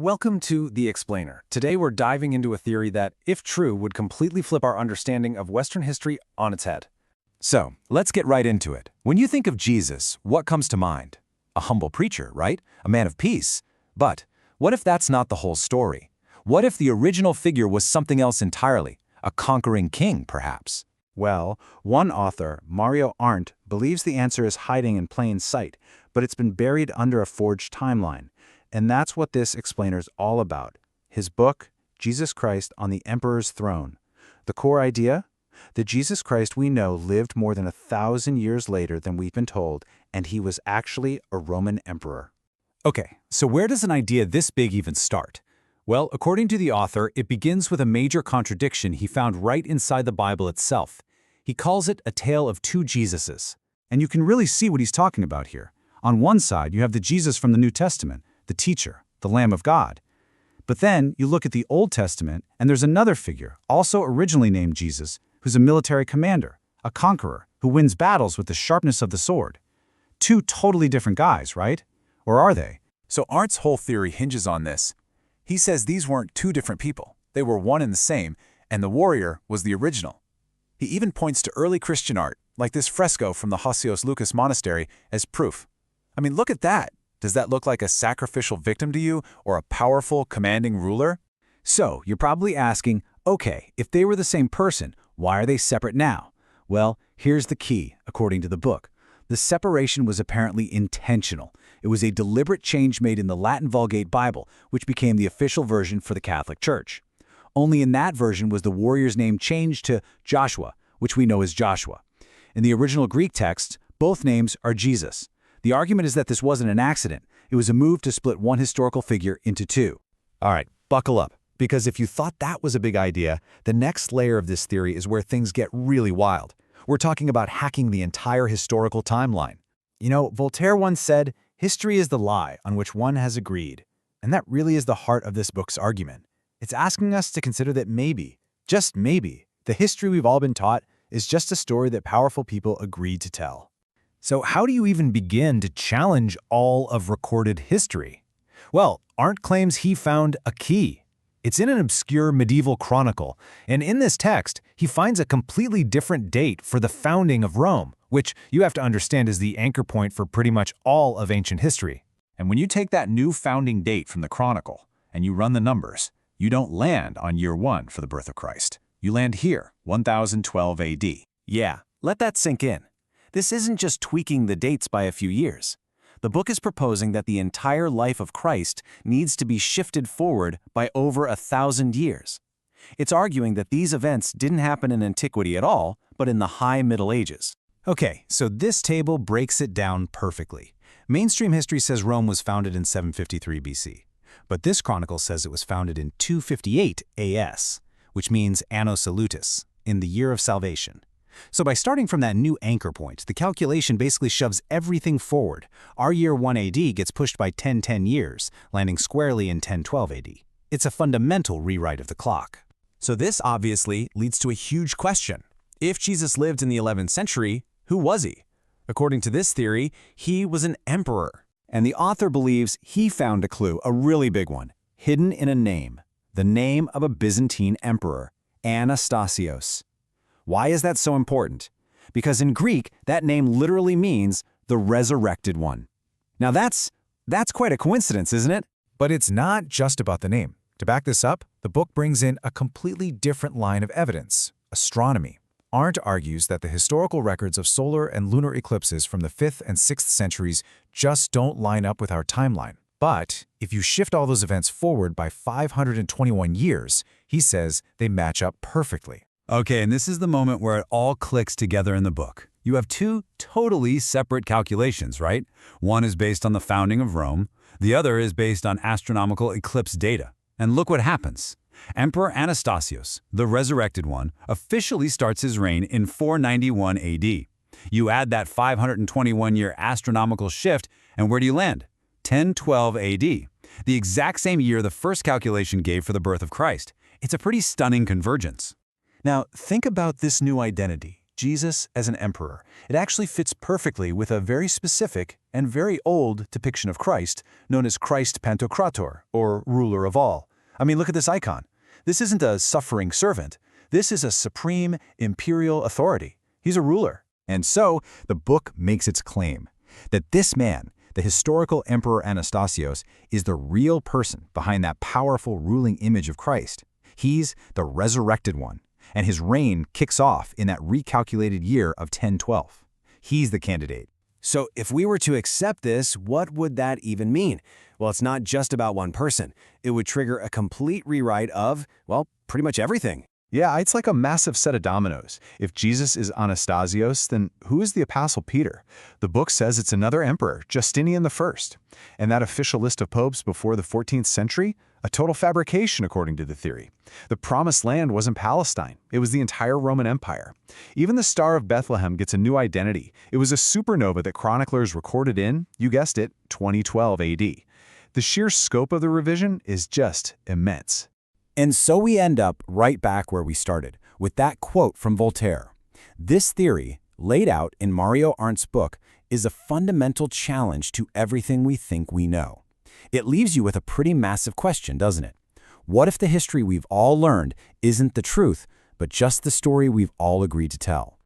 Welcome to The Explainer. Today we're diving into a theory that, if true, would completely flip our understanding of Western history on its head. So, let's get right into it. When you think of Jesus, what comes to mind? A humble preacher, right? A man of peace. But what if that's not the whole story? What if the original figure was something else entirely? A conquering king, perhaps? Well, one author, Mario Arndt, believes the answer is hiding in plain sight, but it's been buried under a forged timeline. And that's what this explainer's all about. His book, Jesus Christ on the Emperor's Throne. The core idea? The Jesus Christ we know lived more than 1,000 years later than we've been told, and he was actually a Roman emperor. Okay, so where does an idea this big even start? Well, according to the author, it begins with a major contradiction he found right inside the Bible itself. He calls it a tale of two Jesuses. And you can really see what he's talking about here. On one side, you have the Jesus from the New Testament, the teacher, the Lamb of God. But then you look at the Old Testament, and there's another figure, also originally named Jesus, who's a military commander, a conqueror, who wins battles with the sharpness of the sword. Two totally different guys, right? Or are they? So Arndt's whole theory hinges on this. He says these weren't two different people. They were one and the same, and the warrior was the original. He even points to early Christian art, like this fresco from the Hosios Lucas Monastery, as proof. I mean, look at that. Does that look like a sacrificial victim to you, or a powerful, commanding ruler? So, you're probably asking, okay, if they were the same person, why are they separate now? Well, here's the key, according to the book. The separation was apparently intentional. It was a deliberate change made in the Latin Vulgate Bible, which became the official version for the Catholic Church. Only in that version was the warrior's name changed to Joshua, which we know as Joshua. In the original Greek text, both names are Jesus. The argument is that this wasn't an accident. It was a move to split one historical figure into two. All right, buckle up, because if you thought that was a big idea, the next layer of this theory is where things get really wild. We're talking about hacking the entire historical timeline. You know, Voltaire once said, "History is the lie on which one has agreed." And that really is the heart of this book's argument. It's asking us to consider that maybe, just maybe, the history we've all been taught is just a story that powerful people agreed to tell. So how do you even begin to challenge all of recorded history? Well, Arndt claims he found a key. It's in an obscure medieval chronicle, and in this text, he finds a completely different date for the founding of Rome, which you have to understand is the anchor point for pretty much all of ancient history. And when you take that new founding date from the chronicle and you run the numbers, you don't land on year 1 for the birth of Christ. You land here, 1012 AD. Yeah, let that sink in. This isn't just tweaking the dates by a few years. The book is proposing that the entire life of Christ needs to be shifted forward by over 1,000 years. It's arguing that these events didn't happen in antiquity at all, but in the High Middle Ages. Okay, so this table breaks it down perfectly. Mainstream history says Rome was founded in 753 BC, but this chronicle says it was founded in 258 AS, which means Anno Salutis, in the year of salvation. So by starting from that new anchor point, the calculation basically shoves everything forward. Our year 1 AD gets pushed by 1010 years, landing squarely in 1012 AD. It's a fundamental rewrite of the clock. So this obviously leads to a huge question. If Jesus lived in the 11th century, who was he? According to this theory, he was an emperor. And the author believes he found a clue, a really big one, hidden in a name. The name of a Byzantine emperor, Anastasios. Why is that so important? Because in Greek, that name literally means the resurrected one. Now that's quite a coincidence, isn't it? But it's not just about the name. To back this up, the book brings in a completely different line of evidence, astronomy. Arndt argues that the historical records of solar and lunar eclipses from the 5th and 6th centuries just don't line up with our timeline. But if you shift all those events forward by 521 years, he says they match up perfectly. Okay, and this is the moment where it all clicks together in the book. You have two totally separate calculations, right? One is based on the founding of Rome. The other is based on astronomical eclipse data. And look what happens. Emperor Anastasios, the resurrected one, officially starts his reign in 491 AD. You add that 521-year astronomical shift, and where do you land? 1012 AD, the exact same year the first calculation gave for the birth of Christ. It's a pretty stunning convergence. Now, think about this new identity. Jesus as an emperor. It actually fits perfectly with a very specific and very old depiction of Christ, known as Christ Pantocrator, or ruler of all. I mean, look at this icon. This isn't a suffering servant. This is a supreme imperial authority. He's a ruler. And so, the book makes its claim that this man, the historical Emperor Anastasios, is the real person behind that powerful ruling image of Christ. He's the resurrected one, and his reign kicks off in that recalculated year of 1012. He's the candidate. So if we were to accept this, what would that even mean? Well, it's not just about one person. It would trigger a complete rewrite of, well, pretty much everything. Yeah, it's like a massive set of dominoes. If Jesus is Anastasios, then who is the Apostle Peter? The book says it's another emperor, Justinian I. And that official list of popes before the 14th century? A total fabrication, according to the theory. The Promised Land wasn't Palestine. It was the entire Roman Empire. Even the Star of Bethlehem gets a new identity. It was a supernova that chroniclers recorded in, you guessed it, 2012 AD. The sheer scope of the revision is just immense. And so we end up right back where we started, with that quote from Voltaire. This theory, laid out in Mario Arndt's book, is a fundamental challenge to everything we think we know. It leaves you with a pretty massive question, doesn't it? What if the history we've all learned isn't the truth, but just the story we've all agreed to tell?